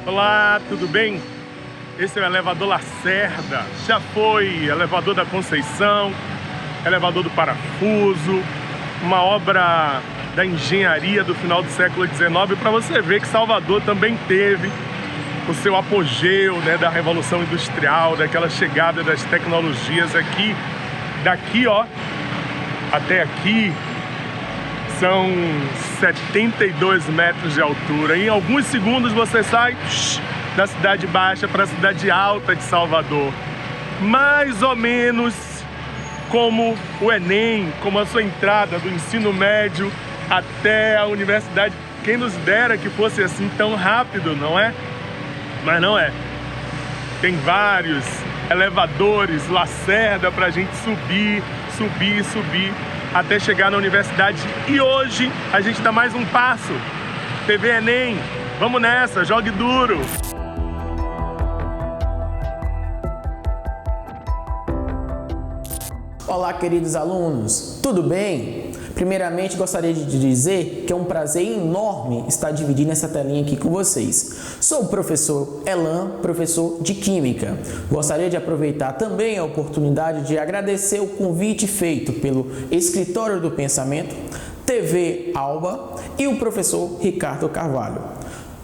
Olá, tudo bem? Esse é o elevador Lacerda. Já foi elevador da Conceição, elevador do Parafuso, uma obra da engenharia do final do século XIX, para você ver que Salvador também teve o seu apogeu, né, da Revolução Industrial, daquela chegada das tecnologias aqui. Daqui, ó, até aqui, são 72 metros de altura. Em alguns segundos você sai da cidade baixa para a cidade alta de Salvador. Mais ou menos como o Enem, como a sua entrada do ensino médio até a universidade. Quem nos dera que fosse assim tão rápido, não é? Mas não é. Tem vários elevadores Lacerda para a gente subir até chegar na universidade. E hoje a gente dá mais um passo. TV Enem, vamos nessa, jogue duro! Olá, queridos alunos, tudo bem? Primeiramente, gostaria de dizer que é um prazer enorme estar dividindo essa telinha aqui com vocês. Sou o professor Elan, professor de Química. Gostaria de aproveitar também a oportunidade de agradecer o convite feito pelo Escritório do Pensamento, TV Alba e o professor Ricardo Carvalho.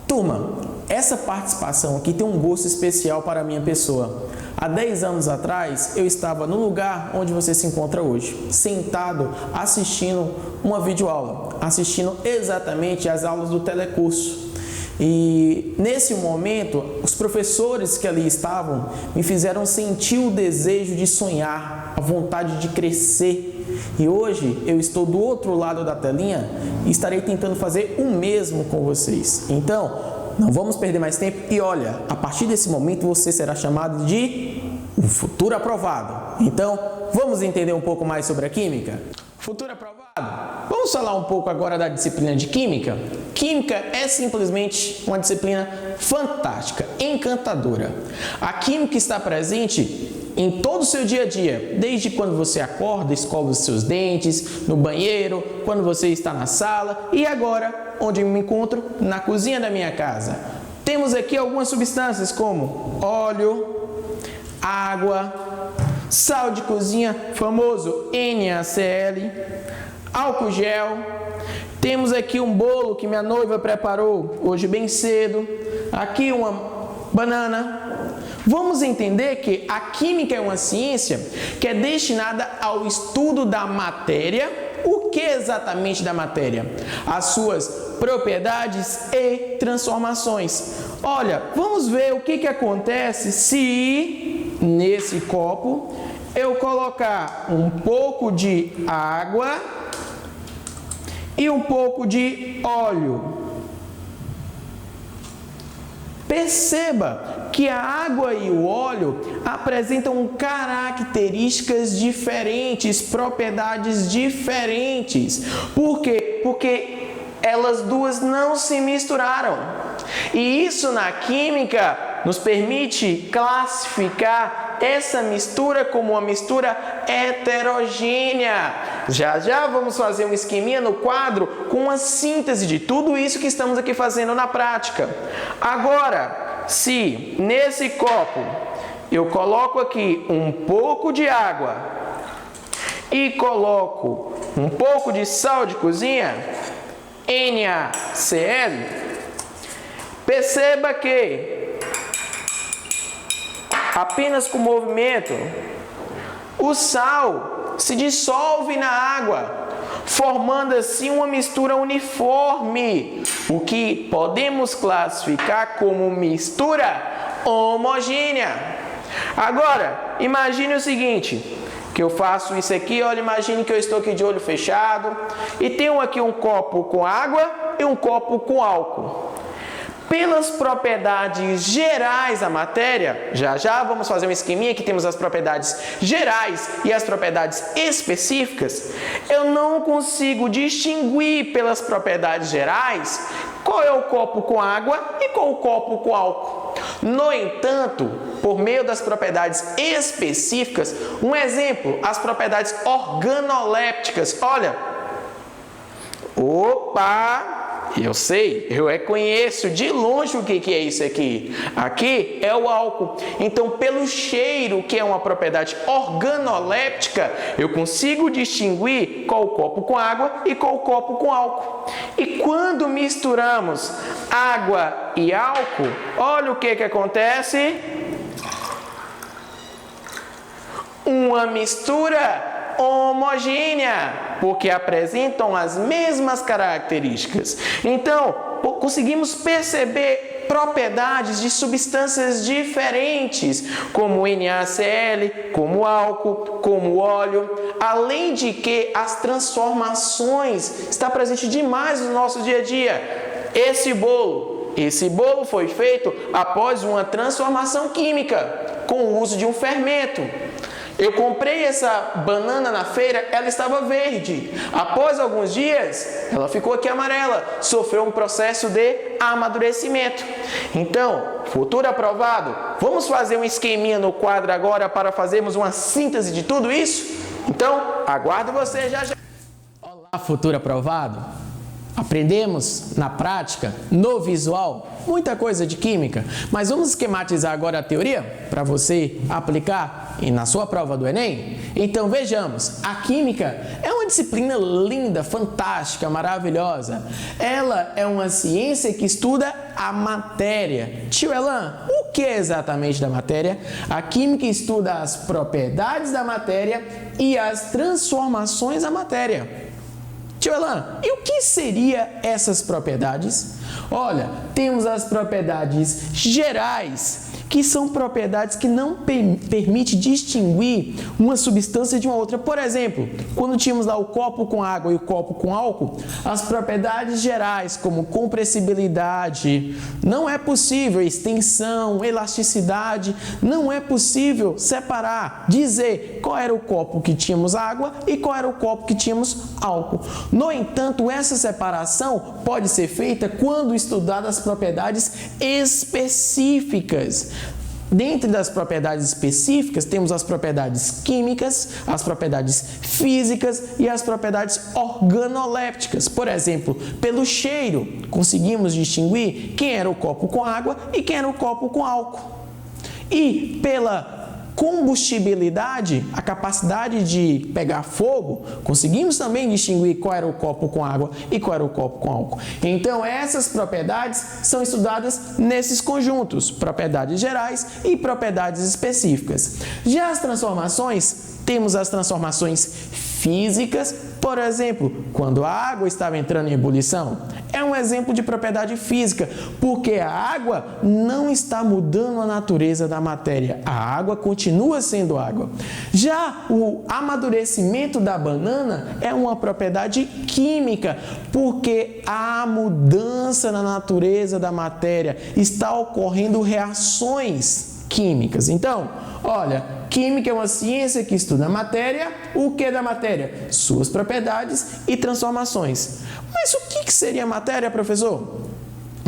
Turma, essa participação aqui tem um gosto especial para a minha pessoa. Há 10 anos atrás, eu estava no lugar onde você se encontra hoje, sentado assistindo uma videoaula, assistindo exatamente as aulas do telecurso. E nesse momento, os professores que ali estavam me fizeram sentir o desejo de sonhar, a vontade de crescer. E hoje eu estou do outro lado da telinha e estarei tentando fazer o mesmo com vocês. Então, não vamos perder mais tempo e olha, a partir desse momento você será chamado de um futuro aprovado. Então, vamos entender um pouco mais sobre a Química? Futuro aprovado? Vamos falar um pouco agora da disciplina de Química? Química é simplesmente uma disciplina fantástica, encantadora. A Química está presente em todo o seu dia a dia, desde quando você acorda, escova os seus dentes, no banheiro, quando você está na sala e agora, onde eu me encontro, na cozinha da minha casa. Temos aqui algumas substâncias como óleo, água, sal de cozinha, famoso NaCl, álcool gel. Temos aqui um bolo que minha noiva preparou hoje bem cedo. Aqui uma banana. Vamos entender que a química é uma ciência que é destinada ao estudo da matéria. O que exatamente da matéria? As suas propriedades e transformações. Olha, vamos ver o que acontece se nesse copo eu colocar um pouco de água e um pouco de óleo. Perceba que a água e o óleo apresentam características diferentes, propriedades diferentes. Por quê? Porque elas duas não se misturaram. E isso na química nos permite classificar essa mistura como uma mistura heterogênea. Já vamos fazer um esqueminha no quadro com uma síntese de tudo isso que estamos aqui fazendo na prática. Agora, se nesse copo eu coloco aqui um pouco de água e coloco um pouco de sal de cozinha, NaCl, perceba que apenas com o movimento o sal se dissolve na água, formando assim uma mistura uniforme, o que podemos classificar como mistura homogênea. Agora, imagine o seguinte, que eu faço isso aqui, olha, imagine que eu estou aqui de olho fechado e tenho aqui um copo com água e um copo com álcool. Pelas propriedades gerais da matéria, já vamos fazer um esqueminha que temos as propriedades gerais e as propriedades específicas, eu não consigo distinguir pelas propriedades gerais qual é o copo com água e qual o copo com álcool. No entanto, por meio das propriedades específicas, um exemplo, as propriedades organolépticas, olha, opa! eu sei, eu reconheço de longe o que é isso aqui. Aqui é o álcool. Então, pelo cheiro, que é uma propriedade organoléptica, eu consigo distinguir qual o copo com água e qual o copo com álcool. E quando misturamos água e álcool, olha o que acontece. Uma mistura homogênea, porque apresentam as mesmas características. Então, conseguimos perceber propriedades de substâncias diferentes, como NaCl, como álcool, como óleo, além de que as transformações estão presentes demais no nosso dia a dia. Esse bolo foi feito após uma transformação química, com o uso de um fermento. Eu comprei essa banana na feira, ela estava verde. Após alguns dias, ela ficou aqui amarela. Sofreu um processo de amadurecimento. Então, futuro aprovado, vamos fazer um esqueminha no quadro agora para fazermos uma síntese de tudo isso? Então, aguardo você já. Olá, futuro aprovado. Aprendemos na prática, no visual, muita coisa de química, mas vamos esquematizar agora a teoria para você aplicar na sua prova do Enem? Então vejamos, a química é uma disciplina linda, fantástica, maravilhosa. Ela é uma ciência que estuda a matéria. Tio Elan, o que é exatamente da matéria? A química estuda as propriedades da matéria e as transformações da matéria. Tio Elan, e o que seriam essas propriedades? Olha, temos as propriedades gerais, que são propriedades que não permitem distinguir uma substância de uma outra. Por exemplo, quando tínhamos lá o copo com água e o copo com álcool, as propriedades gerais, como compressibilidade, não é possível, extensão, elasticidade, não é possível separar, dizer qual era o copo que tínhamos água e qual era o copo que tínhamos álcool. No entanto, essa separação pode ser feita quando estudadas as propriedades específicas. Dentre das propriedades específicas, temos as propriedades químicas, as propriedades físicas e as propriedades organolépticas. Por exemplo, pelo cheiro, conseguimos distinguir quem era o copo com água e quem era o copo com álcool. E pela combustibilidade, a capacidade de pegar fogo, conseguimos também distinguir qual era o copo com água e qual era o copo com álcool. Então, essas propriedades são estudadas nesses conjuntos, propriedades gerais e propriedades específicas. Já as transformações, temos as transformações físicas, por exemplo, quando a água estava entrando em ebulição. É um exemplo de propriedade física, porque a água não está mudando a natureza da matéria. A água continua sendo água. Já o amadurecimento da banana é uma propriedade química, porque a mudança na natureza da matéria está ocorrendo reações químicas. Então, olha, química é uma ciência que estuda a matéria. O que é da matéria? Suas propriedades e transformações. Mas o que seria matéria, professor?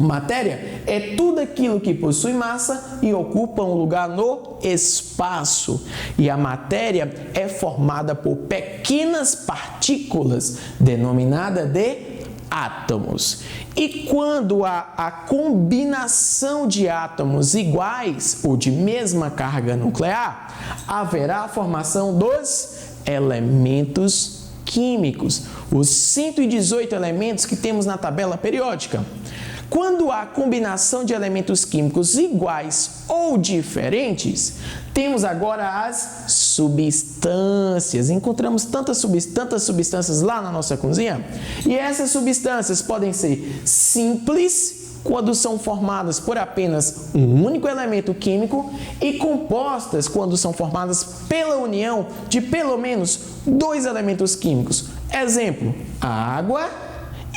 Matéria é tudo aquilo que possui massa e ocupa um lugar no espaço. E a matéria é formada por pequenas partículas, denominada de átomos. E quando há a combinação de átomos iguais ou de mesma carga nuclear, haverá a formação dos elementos químicos, os 118 elementos que temos na tabela periódica. Quando há combinação de elementos químicos iguais ou diferentes, temos agora as substâncias. Encontramos tantas substâncias lá na nossa cozinha. E essas substâncias podem ser simples, quando são formadas por apenas um único elemento químico, e compostas, quando são formadas pela união de pelo menos 2 elementos químicos. Exemplo, a água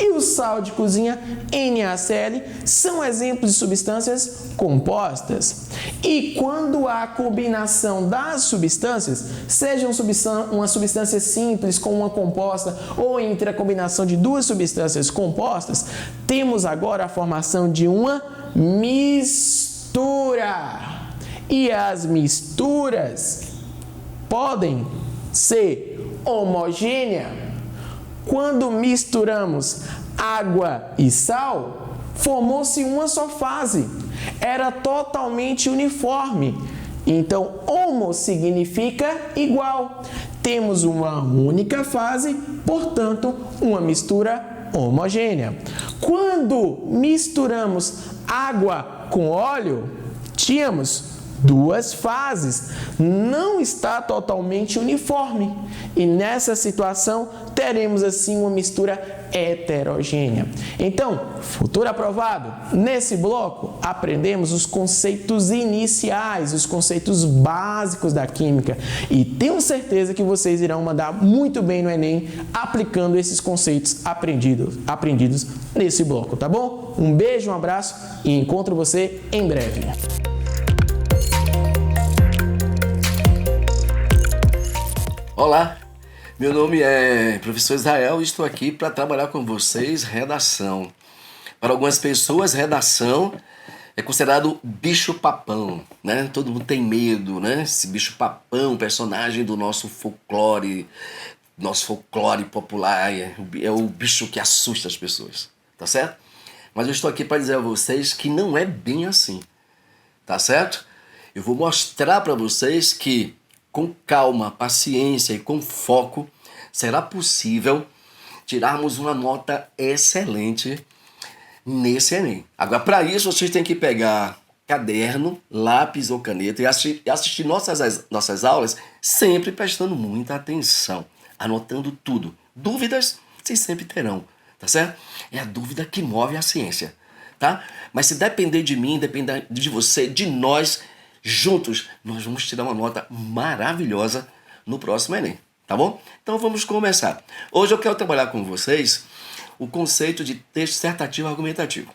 e o sal de cozinha NaCl são exemplos de substâncias compostas. E quando há combinação das substâncias, seja uma substância simples com uma composta ou entre a combinação de 2 substâncias compostas, temos agora a formação de uma mistura. E as misturas podem ser homogêneas quando misturamos água e sal, formou-se uma só fase. Era totalmente uniforme. Então, homo significa igual. Temos uma única fase, portanto, uma mistura homogênea. Quando misturamos água com óleo, tínhamos duas fases. Não está totalmente uniforme. E nessa situação, teremos assim uma mistura heterogênea. Então, futuro aprovado, nesse bloco aprendemos os conceitos iniciais, os conceitos básicos da química. E tenho certeza que vocês irão mandar muito bem no Enem aplicando esses conceitos aprendidos nesse bloco, tá bom? Um beijo, um abraço e encontro você em breve. Olá, meu nome é professor Israel e estou aqui para trabalhar com vocês redação. Para algumas pessoas, redação é considerado bicho-papão, né? Todo mundo tem medo, né? Esse bicho-papão, personagem do nosso folclore popular, é o bicho que assusta as pessoas, tá certo? Mas eu estou aqui para dizer a vocês que não é bem assim, tá certo? Eu vou mostrar para vocês que com calma, paciência e com foco, será possível tirarmos uma nota excelente nesse Enem. Agora, para isso, vocês têm que pegar caderno, lápis ou caneta e assistir nossas aulas sempre prestando muita atenção, anotando tudo. Dúvidas, vocês sempre terão, tá certo? É a dúvida que move a ciência, tá? Mas se depender de mim, depender de você, de nós, juntos, nós vamos tirar uma nota maravilhosa no próximo Enem, tá bom? Então vamos começar. Hoje eu quero trabalhar com vocês o conceito de texto dissertativo argumentativo.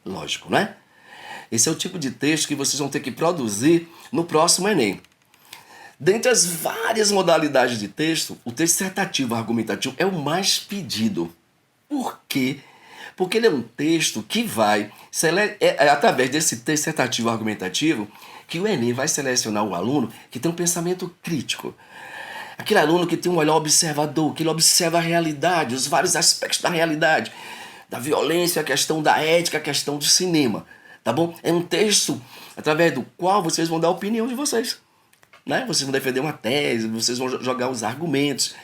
Lógico, né? Esse é o tipo de texto que vocês vão ter que produzir no próximo Enem. Dentre as várias modalidades de texto, o texto dissertativo argumentativo é o mais pedido. Por quê? Porque ele é um texto que vai, através desse texto dissertativo argumentativo, que o Enem vai selecionar o aluno que tem um pensamento crítico. Aquele aluno que tem um olhar observador, que ele observa a realidade, os vários aspectos da realidade, da violência, a questão da ética, a questão do cinema, tá bom? É um texto através do qual vocês vão dar a opinião de vocês, né? Vocês vão defender uma tese, vocês vão jogar os argumentos.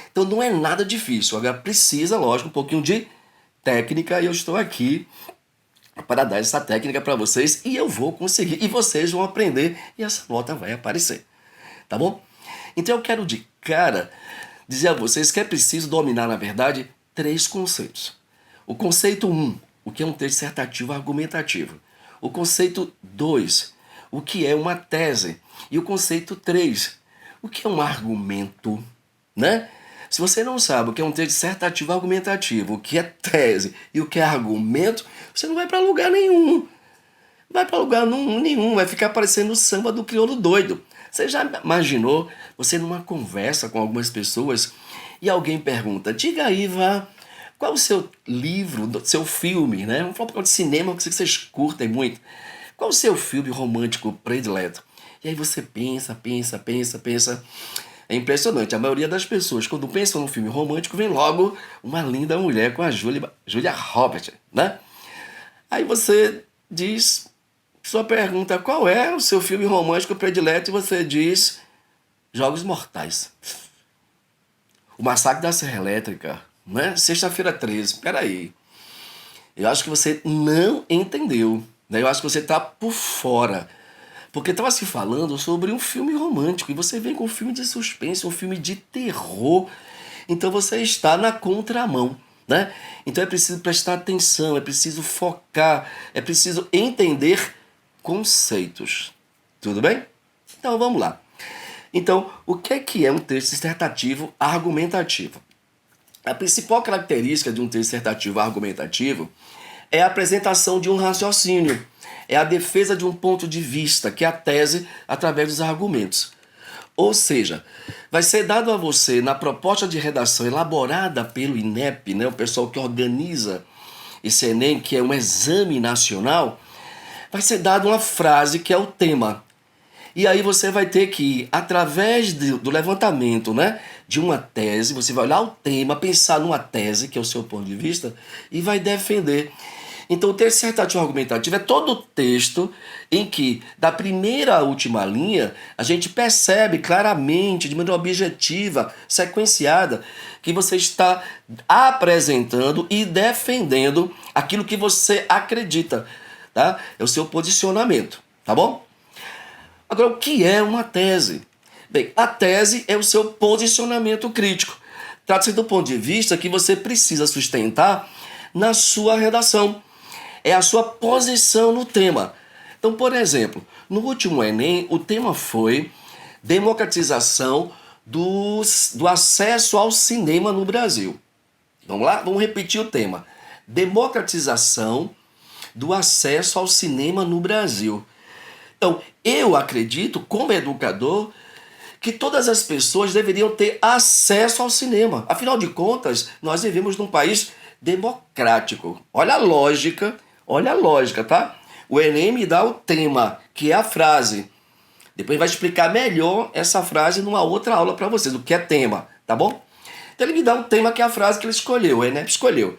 Então não é nada difícil. Agora precisa, lógico, um pouquinho de técnica e eu estou aqui para dar essa técnica para vocês e eu vou conseguir. E vocês vão aprender e essa nota vai aparecer. Tá bom? Então eu quero de cara dizer a vocês que é preciso dominar, na verdade, 3 conceitos. O conceito 1, o que é um texto dissertativo argumentativo. O conceito 2, o que é uma tese. E o conceito 3, o que é um argumento, né? Se você não sabe o que é um texto dissertativo argumentativo, o que é tese e o que é argumento, você não vai para lugar nenhum. Não vai para lugar nenhum, vai ficar parecendo o samba do crioulo doido. Você já imaginou você numa conversa com algumas pessoas e alguém pergunta, diga aí, Vá, qual é o seu livro, seu filme, né? Vamos falar de cinema, que vocês curtem muito. Qual é o seu filme romântico predileto? E aí você pensa. É impressionante, a maioria das pessoas, quando pensam num filme romântico, vem logo uma linda mulher com a Julia Roberts, né? Aí você diz, sua pergunta, qual é o seu filme romântico predileto? E você diz, Jogos Mortais. O Massacre da Serra Elétrica, né? Sexta-feira 13, peraí. Eu acho que você não entendeu, né? Eu acho que você está por fora. Porque estava se falando sobre um filme romântico e você vem com um filme de suspense, um filme de terror. Então você está na contramão, né? Então é preciso prestar atenção, é preciso focar, é preciso entender conceitos. Tudo bem? Então vamos lá. Então, o que é um texto dissertativo argumentativo? A principal característica de um texto dissertativo argumentativo é a apresentação de um raciocínio. É a defesa de um ponto de vista, que é a tese através dos argumentos. Ou seja, vai ser dado a você, na proposta de redação elaborada pelo INEP, né, o pessoal que organiza esse Enem, que é um exame nacional, vai ser dado uma frase que é o tema. E aí você vai ter que ir, através do levantamento, né, de uma tese, você vai olhar o tema, pensar numa tese, que é o seu ponto de vista, e vai defender. Então, o texto dissertativo argumentativo é todo o texto em que, da primeira à última linha, a gente percebe claramente, de maneira objetiva, sequenciada, que você está apresentando e defendendo aquilo que você acredita, tá? É o seu posicionamento, tá bom? Agora, o que é uma tese? Bem, a tese é o seu posicionamento crítico. Trata-se do ponto de vista que você precisa sustentar na sua redação. É a sua posição no tema. Então, por exemplo, no último Enem, o tema foi democratização do acesso ao cinema no Brasil. Vamos lá? Vamos repetir o tema. Democratização do acesso ao cinema no Brasil. Então, eu acredito, como educador, que todas as pessoas deveriam ter acesso ao cinema. Afinal de contas, nós vivemos num país democrático. Olha a lógica, tá? O Enem me dá o tema, que é a frase. Depois vai explicar melhor essa frase numa outra aula para vocês, o que é tema, tá bom? Então ele me dá um tema que é a frase que ele escolheu, o Enem escolheu.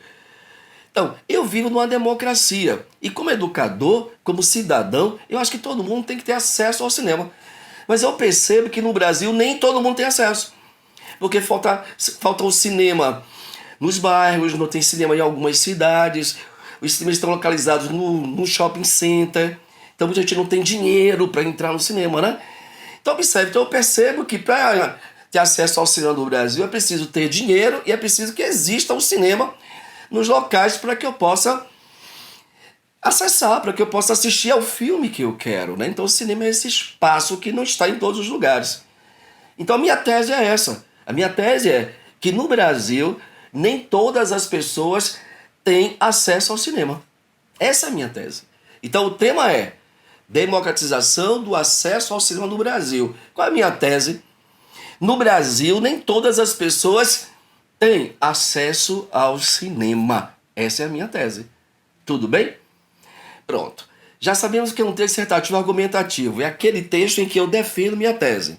Então, eu vivo numa democracia. E como educador, como cidadão, eu acho que todo mundo tem que ter acesso ao cinema. Mas eu percebo que no Brasil nem todo mundo tem acesso. Porque falta o cinema nos bairros, não tem cinema em algumas cidades. Os cinemas estão localizados no shopping center. Então muita gente não tem dinheiro para entrar no cinema, né? Então observe, eu percebo que para ter acesso ao cinema do Brasil é preciso ter dinheiro e é preciso que exista um cinema nos locais para que eu possa acessar, para que eu possa assistir ao filme que eu quero, né? Então o cinema é esse espaço que não está em todos os lugares. Então a minha tese é essa. A minha tese é que no Brasil nem todas as pessoas têm acesso ao cinema. Essa é a minha tese. Então o tema é democratização do acesso ao cinema no Brasil. Qual é a minha tese? No Brasil nem todas as pessoas têm acesso ao cinema. Essa é a minha tese. Tudo bem? Pronto. Já sabemos que é um texto dissertativo argumentativo. É aquele texto em que eu defendo minha tese.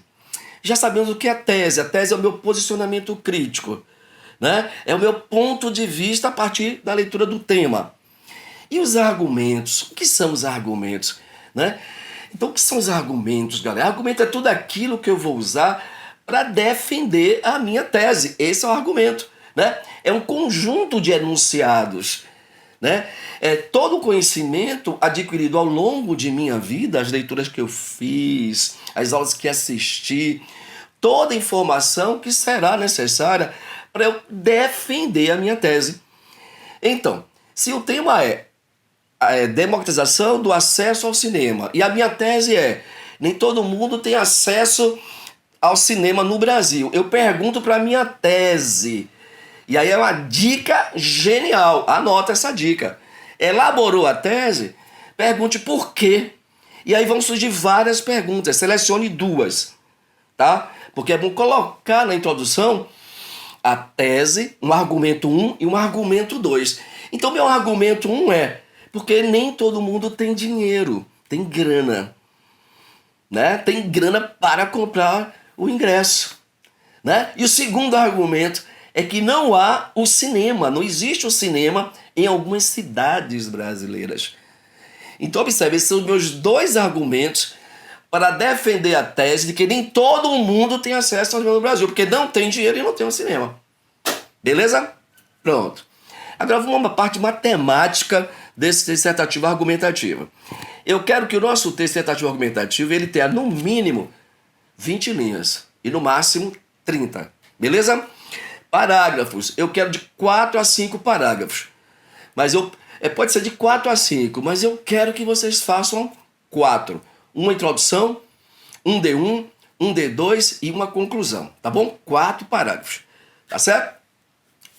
Já sabemos o que é a tese. A tese é o meu posicionamento crítico, né? É o meu ponto de vista a partir da leitura do tema. E os argumentos? O que são os argumentos, né? Então, o que são os argumentos, galera? Argumento é tudo aquilo que eu vou usar para defender a minha tese. Esse é o argumento, né? É um conjunto de enunciados, né? É todo o conhecimento adquirido ao longo de minha vida, as leituras que eu fiz, as aulas que assisti, toda a informação que será necessária para eu defender a minha tese. Então, se o tema é democratização do acesso ao cinema, e a minha tese é nem todo mundo tem acesso ao cinema no Brasil, eu pergunto para a minha tese. E aí é uma dica genial. Anota essa dica. Elaborou a tese? Pergunte por quê. E aí vão surgir várias perguntas. Selecione duas, tá? Porque é bom colocar na introdução a tese, um argumento 1 e um argumento 2. Então, meu argumento 1 é porque nem todo mundo tem dinheiro, tem grana, né? Tem grana para comprar o ingresso, né? E o segundo argumento é que não há o cinema, não existe o cinema em algumas cidades brasileiras. Então, observe, esses são os meus dois argumentos para defender a tese de que nem todo mundo tem acesso ao cinema no Brasil, porque não tem dinheiro e não tem um cinema. Beleza? Pronto. Agora vamos a uma parte matemática desse dissertativo argumentativo. Eu quero que o nosso texto dissertativo argumentativo ele tenha no mínimo 20 linhas e no máximo 30. Beleza? Parágrafos. Eu quero de 4 a 5 parágrafos. Mas pode ser de 4 a 5, mas eu quero que vocês façam 4. Uma introdução, um D1, um D2 e uma conclusão. Tá bom? 4 parágrafos. Tá certo?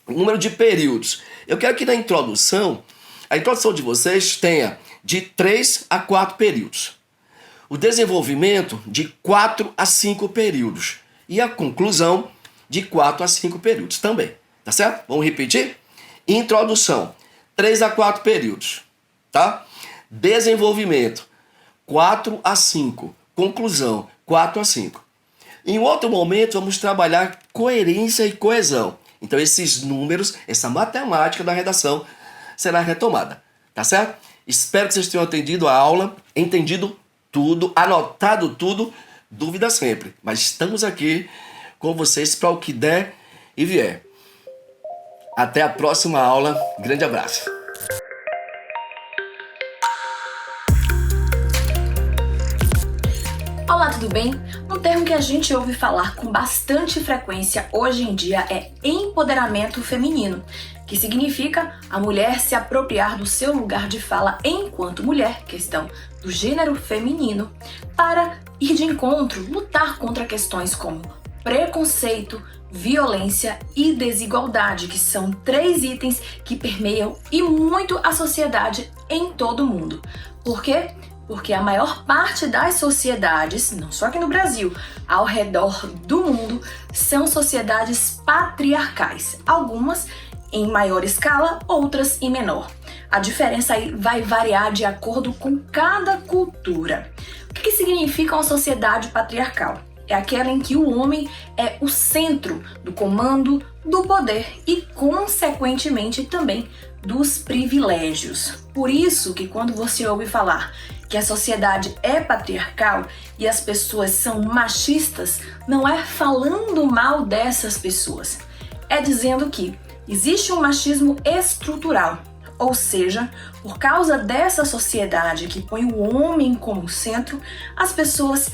Número de períodos. Eu quero que na introdução, a introdução de vocês tenha de 3 a 4 períodos. O desenvolvimento de 4 a 5 períodos. E a conclusão de 4 a 5 períodos também. Tá certo? Vamos repetir? Introdução, 3 a 4 períodos. Tá? Desenvolvimento, 4 a 5. Conclusão, 4 a 5. Em outro momento, vamos trabalhar coerência e coesão. Então, esses números, essa matemática da redação será retomada, tá certo? Espero que vocês tenham atendido a aula, entendido tudo, anotado tudo, dúvida sempre. Mas estamos aqui com vocês para o que der e vier. Até a próxima aula. Grande abraço. Olá, tudo bem? Um termo que a gente ouve falar com bastante frequência hoje em dia é empoderamento feminino, que significa a mulher se apropriar do seu lugar de fala enquanto mulher, questão do gênero feminino, para ir de encontro, lutar contra questões como preconceito, violência e desigualdade, que são 3 itens que permeiam e muito a sociedade em todo o mundo. Por quê? Porque a maior parte das sociedades, não só aqui no Brasil, ao redor do mundo, são sociedades patriarcais. Algumas em maior escala, outras em menor. A diferença aí vai variar de acordo com cada cultura. O que significa uma sociedade patriarcal? É aquela em que o homem é o centro do comando, do poder e, consequentemente, também dos privilégios. Por isso que quando você ouve falar que a sociedade é patriarcal e as pessoas são machistas, não é falando mal dessas pessoas. É dizendo que existe um machismo estrutural, ou seja, por causa dessa sociedade que põe o homem como centro, as pessoas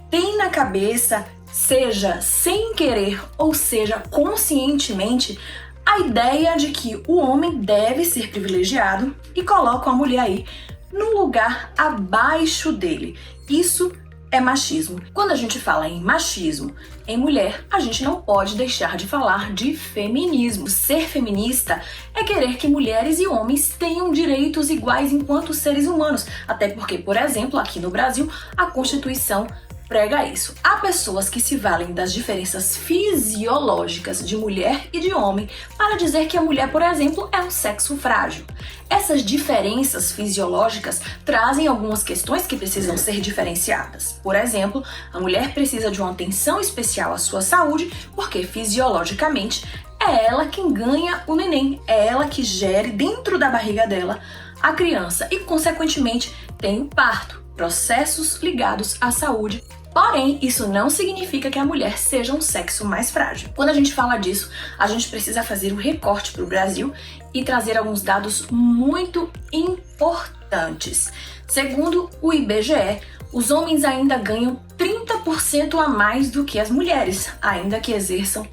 têm na cabeça, seja sem querer ou seja conscientemente, a ideia de que o homem deve ser privilegiado e colocam a mulher aí num lugar abaixo dele. Isso é machismo. Quando a gente fala em machismo em mulher, a gente não pode deixar de falar de feminismo. Ser feminista é querer que mulheres e homens tenham direitos iguais enquanto seres humanos. Até porque, por exemplo, aqui no Brasil, a Constituição prega isso. Há pessoas que se valem das diferenças fisiológicas de mulher e de homem para dizer que a mulher, por exemplo, é um sexo frágil. Essas diferenças fisiológicas trazem algumas questões que precisam ser diferenciadas. Por exemplo, a mulher precisa de uma atenção especial à sua saúde porque fisiologicamente é ela quem ganha o neném, é ela que gere dentro da barriga dela a criança e, consequentemente, tem o parto, processos ligados à saúde. Porém, isso não significa que a mulher seja um sexo mais frágil. Quando a gente fala disso, a gente precisa fazer um recorte para o Brasil e trazer alguns dados muito importantes. Segundo o IBGE, os homens ainda ganham 30% a mais do que as mulheres, ainda que exerçam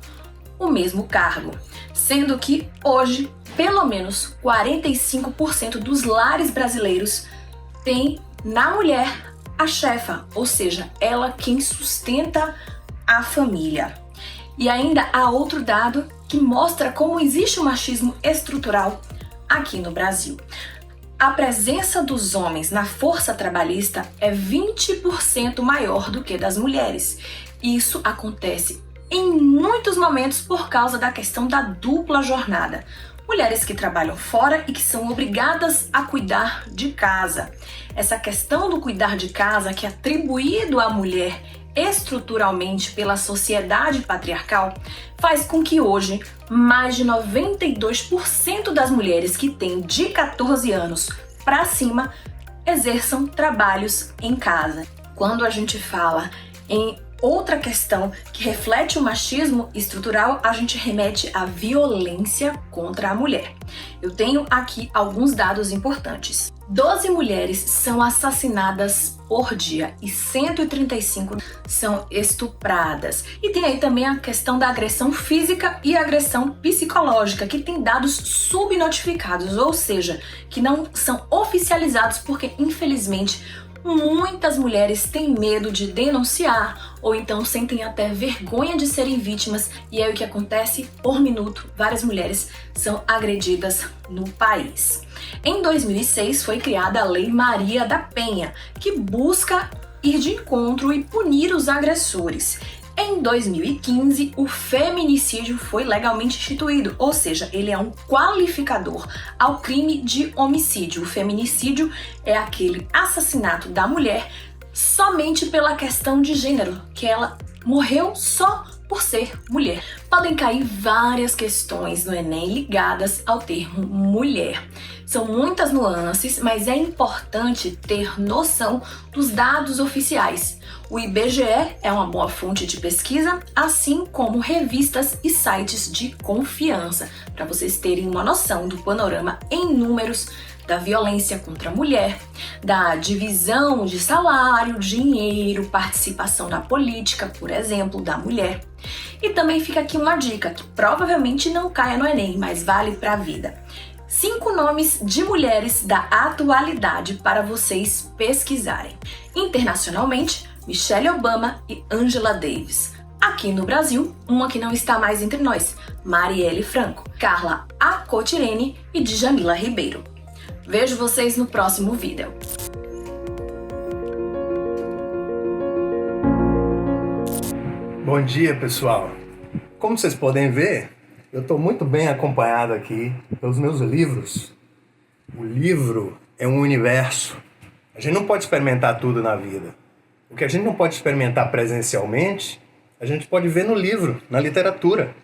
o mesmo cargo. Sendo que hoje, pelo menos 45% dos lares brasileiros têm na mulher a chefa, ou seja, ela quem sustenta a família. E ainda há outro dado que mostra como existe o machismo estrutural aqui no Brasil. A presença dos homens na força trabalhista é 20% maior do que das mulheres. Isso acontece em muitos momentos por causa da questão da dupla jornada. Mulheres que trabalham fora e que são obrigadas a cuidar de casa. Essa questão do cuidar de casa, que é atribuído à mulher estruturalmente pela sociedade patriarcal, faz com que hoje mais de 92% das mulheres que têm de 14 anos para cima exerçam trabalhos em casa. Quando a gente fala em outra questão que reflete o machismo estrutural, a gente remete à violência contra a mulher. Eu tenho aqui alguns dados importantes. 12 mulheres são assassinadas por dia e 135 são estupradas. E tem aí também a questão da agressão física e agressão psicológica, que tem dados subnotificados, ou seja, que não são oficializados porque, infelizmente, muitas mulheres têm medo de denunciar ou então sentem até vergonha de serem vítimas, e é o que acontece por minuto. Várias mulheres são agredidas no país. Em 2006 foi criada a Lei Maria da Penha, que busca ir de encontro e punir os agressores. Em 2015, o feminicídio foi legalmente instituído, ou seja, ele é um qualificador ao crime de homicídio. O feminicídio é aquele assassinato da mulher somente pela questão de gênero, que ela morreu só por ser mulher. Podem cair várias questões no Enem ligadas ao termo mulher. São muitas nuances, mas é importante ter noção dos dados oficiais. O IBGE é uma boa fonte de pesquisa, assim como revistas e sites de confiança, para vocês terem uma noção do panorama em números da violência contra a mulher, da divisão de salário, dinheiro, participação na política, por exemplo, da mulher. E também fica aqui uma dica que provavelmente não caia no Enem, mas vale para a vida. 5 nomes de mulheres da atualidade para vocês pesquisarem. Internacionalmente, Michelle Obama e Angela Davis. Aqui no Brasil, uma que não está mais entre nós, Marielle Franco, Carla Acotirene e Djamila Ribeiro. Vejo vocês no próximo vídeo. Bom dia, pessoal. Como vocês podem ver, eu estou muito bem acompanhado aqui pelos meus livros. O livro é um universo. A gente não pode experimentar tudo na vida. O que a gente não pode experimentar presencialmente, a gente pode ver no livro, na literatura.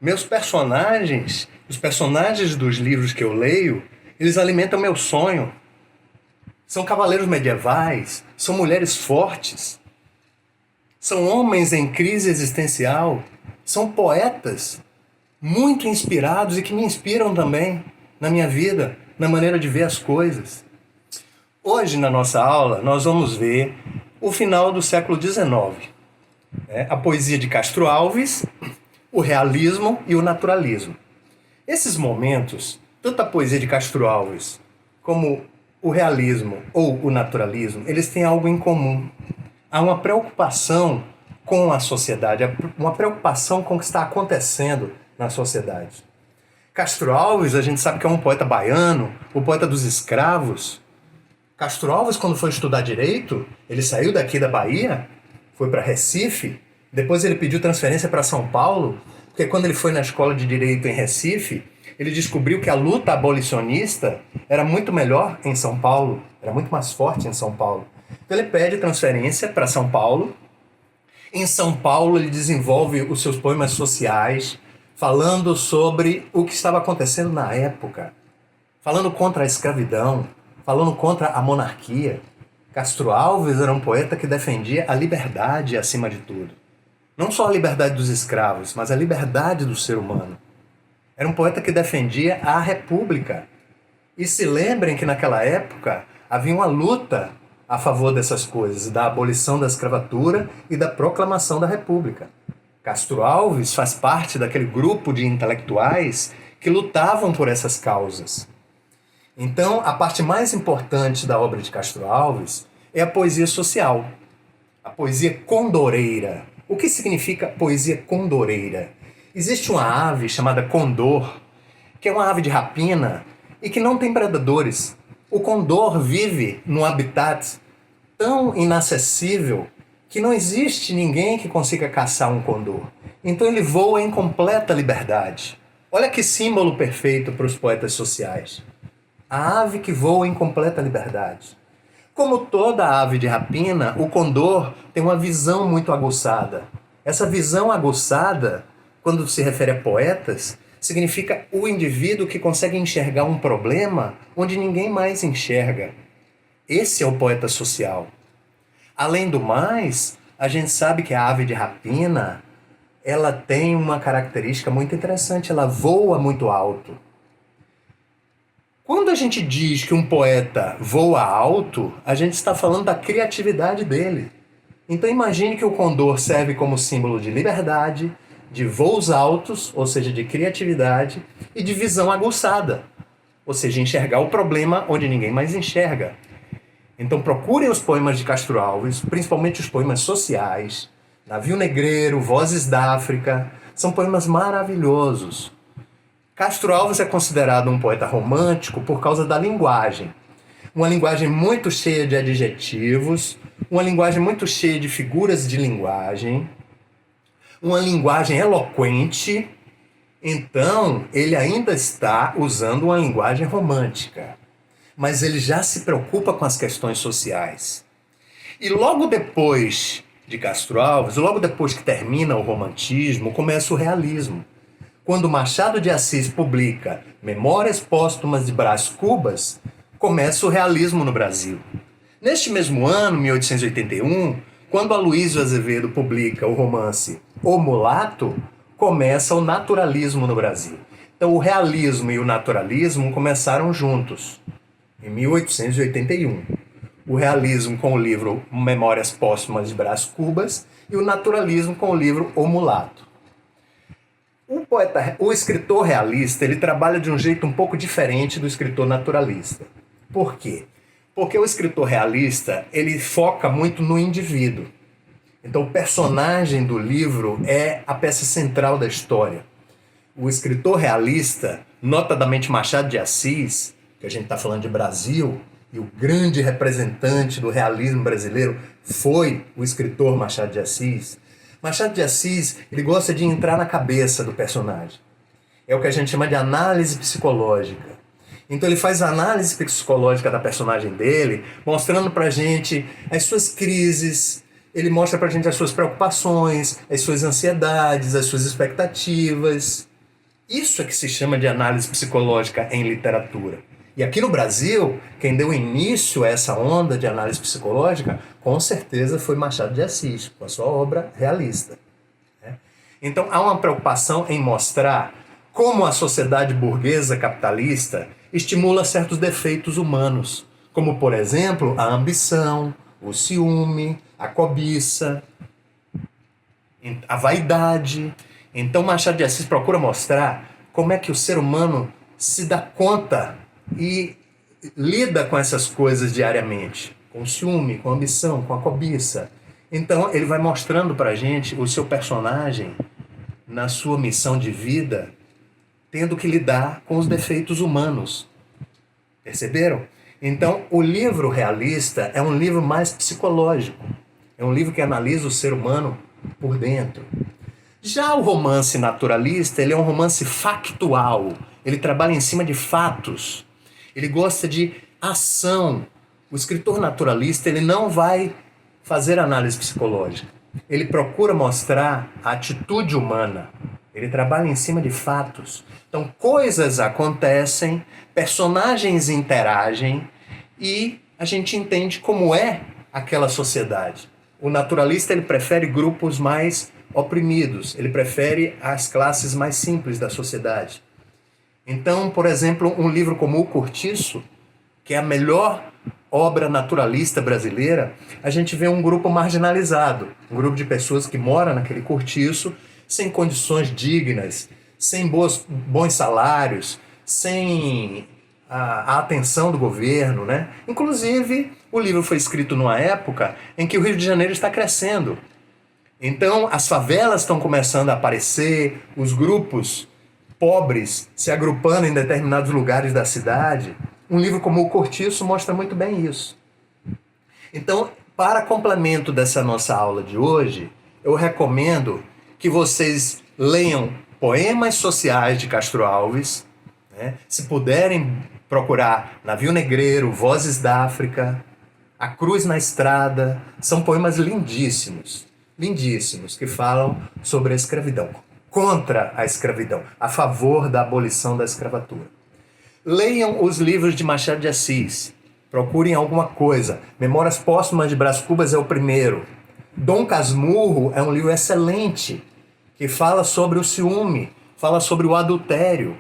Meus personagens, os personagens dos livros que eu leio, eles alimentam meu sonho. São cavaleiros medievais, são mulheres fortes, são homens em crise existencial, são poetas muito inspirados e que me inspiram também na minha vida, na maneira de ver as coisas. Hoje, na nossa aula, nós vamos ver o final do século XIX, a poesia de Castro Alves, o realismo e o naturalismo. Esses momentos, tanto a poesia de Castro Alves como o realismo ou o naturalismo, eles têm algo em comum. Há uma preocupação com a sociedade, uma preocupação com o que está acontecendo na sociedade. Castro Alves, a gente sabe que é um poeta baiano, o poeta dos escravos. Castro Alves, quando foi estudar direito, ele saiu daqui da Bahia, foi para Recife, depois ele pediu transferência para São Paulo, porque quando ele foi na escola de direito em Recife, ele descobriu que a luta abolicionista era muito melhor em São Paulo, era muito mais forte em São Paulo. Então ele pede transferência para São Paulo. Em São Paulo ele desenvolve os seus poemas sociais, falando sobre o que estava acontecendo na época, falando contra a escravidão, falando contra a monarquia. Castro Alves era um poeta que defendia a liberdade acima de tudo. Não só a liberdade dos escravos, mas a liberdade do ser humano. Era um poeta que defendia a república. E se lembrem que naquela época havia uma luta a favor dessas coisas, da abolição da escravatura e da proclamação da república. Castro Alves faz parte daquele grupo de intelectuais que lutavam por essas causas. Então, a parte mais importante da obra de Castro Alves é a poesia social, a poesia condoreira. O que significa poesia condoreira? Existe uma ave chamada condor, que é uma ave de rapina e que não tem predadores. O condor vive num habitat tão inacessível que não existe ninguém que consiga caçar um condor. Então ele voa em completa liberdade. Olha que símbolo perfeito para os poetas sociais. A ave que voa em completa liberdade. Como toda ave de rapina, o condor tem uma visão muito aguçada. Essa visão aguçada, quando se refere a poetas, significa o indivíduo que consegue enxergar um problema onde ninguém mais enxerga. Esse é o poeta social. Além do mais, a gente sabe que a ave de rapina, ela tem uma característica muito interessante, ela voa muito alto. Quando a gente diz que um poeta voa alto, a gente está falando da criatividade dele. Então imagine que o condor serve como símbolo de liberdade, de voos altos, ou seja, de criatividade, e de visão aguçada, ou seja, enxergar o problema onde ninguém mais enxerga. Então procurem os poemas de Castro Alves, principalmente os poemas sociais, Navio Negreiro, Vozes da África, são poemas maravilhosos. Castro Alves é considerado um poeta romântico por causa da linguagem. Uma linguagem muito cheia de adjetivos, uma linguagem muito cheia de figuras de linguagem, uma linguagem eloquente. Então, ele ainda está usando uma linguagem romântica, mas ele já se preocupa com as questões sociais. E logo depois de Castro Alves, logo depois que termina o romantismo, começa o realismo. Quando Machado de Assis publica Memórias Póstumas de Brás Cubas, começa o realismo no Brasil. Neste mesmo ano, 1881, quando Aloysio Azevedo publica o romance O Mulato, começa o naturalismo no Brasil. Então, o realismo e o naturalismo começaram juntos, em 1881. O realismo com o livro Memórias Póstumas de Brás Cubas e o naturalismo com o livro O Mulato. O escritor realista, ele trabalha de um jeito um pouco diferente do escritor naturalista. Por quê? Porque o escritor realista, ele foca muito no indivíduo. Então, o personagem do livro é a peça central da história. O escritor realista, notadamente Machado de Assis, que a gente está falando de Brasil, e o grande representante do realismo brasileiro foi o escritor Machado de Assis. Machado de Assis, ele gosta de entrar na cabeça do personagem. É o que a gente chama de análise psicológica. Então ele faz a análise psicológica da personagem dele, mostrando pra gente as suas crises, ele mostra pra gente as suas preocupações, as suas ansiedades, as suas expectativas. Isso é que se chama de análise psicológica em literatura. E aqui no Brasil, quem deu início a essa onda de análise psicológica, com certeza foi Machado de Assis, com a sua obra realista. Então há uma preocupação em mostrar como a sociedade burguesa capitalista estimula certos defeitos humanos, como, por exemplo, a ambição, o ciúme, a cobiça, a vaidade. Então Machado de Assis procura mostrar como é que o ser humano se dá conta e lida com essas coisas diariamente, com o ciúme, com a ambição, com a cobiça. Então ele vai mostrando pra gente o seu personagem na sua missão de vida, tendo que lidar com os defeitos humanos. Perceberam? Então, o livro realista é um livro mais psicológico. É um livro que analisa o ser humano por dentro. Já o romance naturalista, ele é um romance factual. Ele trabalha em cima de fatos. Ele gosta de ação. O escritor naturalista, ele não vai fazer análise psicológica. Ele procura mostrar a atitude humana. Ele trabalha em cima de fatos. Então, coisas acontecem, personagens interagem e a gente entende como é aquela sociedade. O naturalista, ele prefere grupos mais oprimidos, ele prefere as classes mais simples da sociedade. Então, por exemplo, um livro como O Cortiço, que é a melhor obra naturalista brasileira, a gente vê um grupo marginalizado, um grupo de pessoas que moram naquele cortiço, sem condições dignas, sem bons salários, sem a atenção do governo, né? Inclusive, o livro foi escrito numa época em que o Rio de Janeiro está crescendo. Então, as favelas estão começando a aparecer, os grupos pobres se agrupando em determinados lugares da cidade. Um livro como O Cortiço mostra muito bem isso. Então, para complemento dessa nossa aula de hoje, eu recomendo que vocês leiam Poemas Sociais de Castro Alves, né? Se puderem procurar Navio Negreiro, Vozes da África, A Cruz na Estrada, são poemas lindíssimos, lindíssimos, que falam sobre a escravidão, contra a escravidão, a favor da abolição da escravatura. Leiam os livros de Machado de Assis, procurem alguma coisa. Memórias Póstumas de Brás Cubas é o primeiro. Dom Casmurro é um livro excelente, que fala sobre o ciúme, fala sobre o adultério.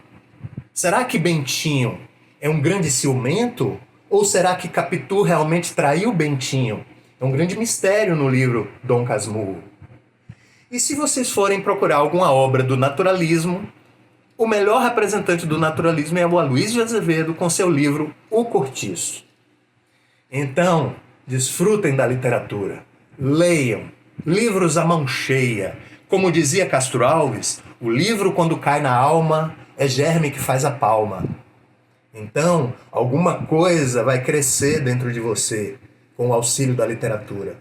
Será que Bentinho é um grande ciumento? Ou será que Capitu realmente traiu Bentinho? É um grande mistério no livro Dom Casmurro. E se vocês forem procurar alguma obra do naturalismo, o melhor representante do naturalismo é o Aloysio Azevedo com seu livro O Cortiço. Então, desfrutem da literatura, leiam, livros à mão cheia. Como dizia Castro Alves, o livro quando cai na alma é germe que faz a palma. Então, alguma coisa vai crescer dentro de você com o auxílio da literatura.